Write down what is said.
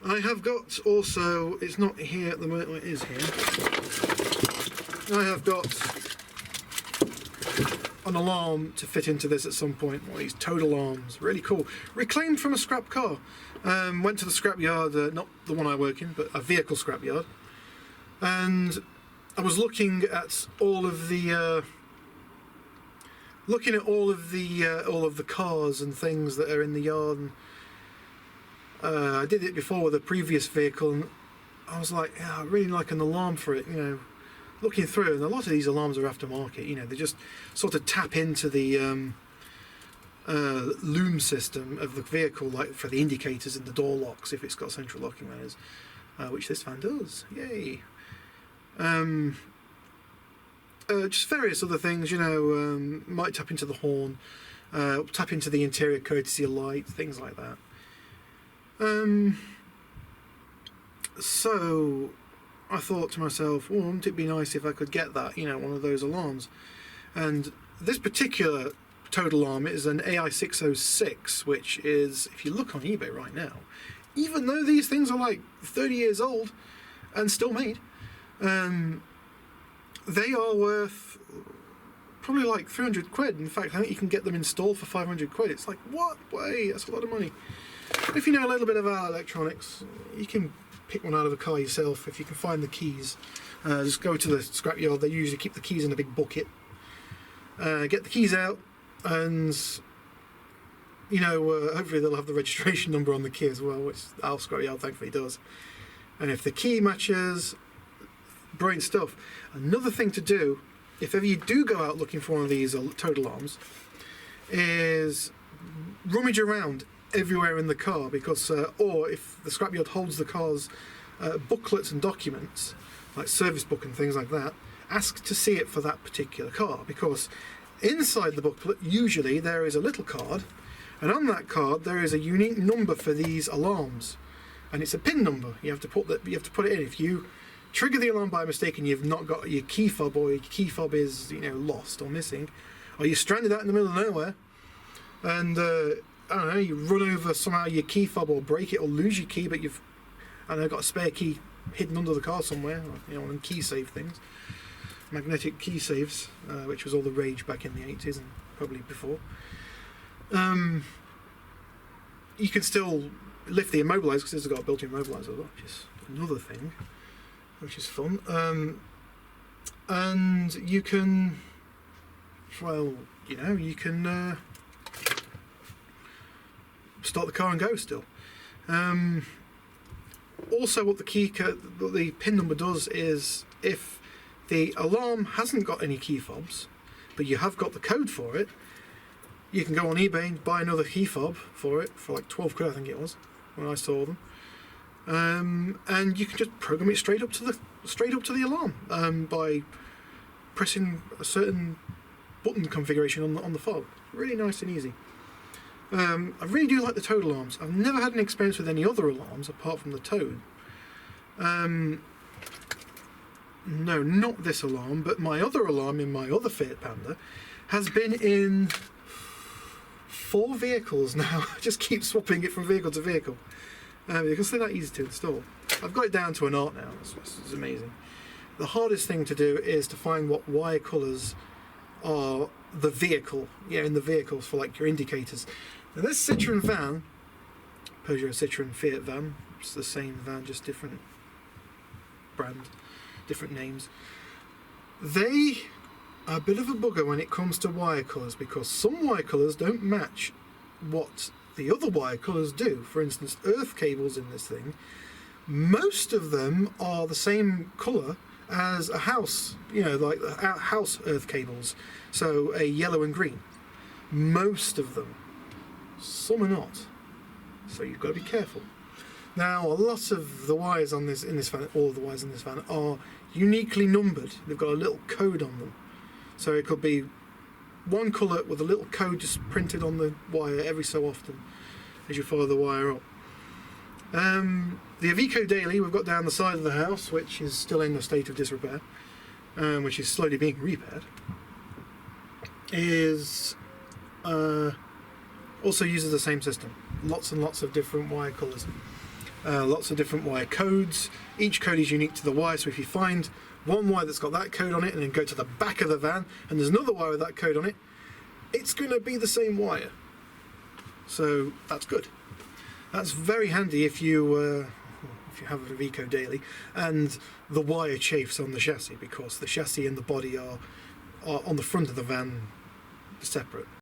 I have got also, it's not here at the moment, it is here. I have got an alarm to fit into this at some point. One of these towed alarms, really cool. Reclaimed from a scrap car. Went to the scrap yard, not the one I work in, but a vehicle scrap yard. And I was looking at all of the cars and things that are in the yard. And, I did it before with a previous vehicle, and I was like, yeah, I really like an alarm for it, you know. Looking through, and a lot of these alarms are aftermarket, you know, they just sort of tap into the loom system of the vehicle, like for the indicators and the door locks, if it's got central locking, that is, which this van does, yay. Just various other things, you know, might tap into the horn, tap into the interior courtesy light, things like that. So I thought to myself, well, wouldn't it be nice if I could get that, you know, one of those alarms? And this particular towed alarm is an AI606, which is, if you look on eBay right now, even though these things are like 30 years old and still made, they are worth probably like 300 quid. In fact, I think you can get them installed for 500 quid. It's like, what? Wait, that's a lot of money. If you know a little bit about electronics, you can pick one out of a car yourself if you can find the keys. Just go to the scrapyard. They usually keep the keys in a big bucket. Get the keys out, and you know, hopefully they'll have the registration number on the key as well, which our scrapyard thankfully does. And if the key matches, brilliant stuff. Another thing to do, if ever you do go out looking for one of these towed alarms, is rummage around everywhere in the car, because or if the scrapyard holds the car's booklets and documents, like service book and things like that, ask to see it for that particular car, because inside the booklet usually there is a little card, and on that card there is a unique number for these alarms, and it's a PIN number. You have to put that. You have to put it in. If you trigger the alarm by mistake and you've not got your key fob, or your key fob is, you know, lost or missing, or you're stranded out in the middle of nowhere, and I don't know, you run over somehow your key fob, or break it, or lose your key, but you've, I don't know, got a spare key hidden under the car somewhere, you know, one of them key save things, magnetic key saves, which was all the rage back in the 80s and probably before. You can still lift the immobiliser, because it's got a built-in immobiliser, which is another thing, which is fun. And you can, well, you know, you can start the car and go still. Also, what the PIN number does is, if the alarm hasn't got any key fobs, but you have got the code for it, you can go on eBay and buy another key fob for it for like 12 quid, I think it was, when I saw them. And you can just program it straight up to the alarm by pressing a certain button configuration on the fob. Really nice and easy. I really do like the towed alarms. I've never had an experience with any other alarms apart from the towed. No, not this alarm, but my other alarm in my other Fiat Panda has been in 4 vehicles now. I just keep swapping it from vehicle to vehicle. Because they're that easy to install. I've got it down to an art now. It's amazing. The hardest thing to do is to find what wire colours are the vehicle, in the vehicles for like your indicators. Now this Citroen van, Peugeot, Citroen, Fiat van, it's the same van, just different brand, different names. They are a bit of a bugger when it comes to wire colours, because some wire colours don't match what the other wire colours do. For instance, earth cables in this thing, most of them are the same colour as a house, like house earth cables, so a yellow and green. Most of them. Some are not, so you've got to be careful. Now, a lot of the wires in this van, all of the wires in this van, are uniquely numbered. They've got a little code on them, so it could be one colour with a little code just printed on the wire every so often as you follow the wire up. The Avico Daily we've got down the side of the house, which is still in a state of disrepair, which is slowly being repaired, is also uses the same system. Lots and lots of different wire colours. lots of different wire codes. Each code is unique to the wire, so if you find one wire that's got that code on it and then go to the back of the van and there's another wire with that code on it, it's going to be the same wire. So that's good. That's very handy if you have an eco daily and the wire chafes on the chassis, because the chassis and the body are on the front of the van separate.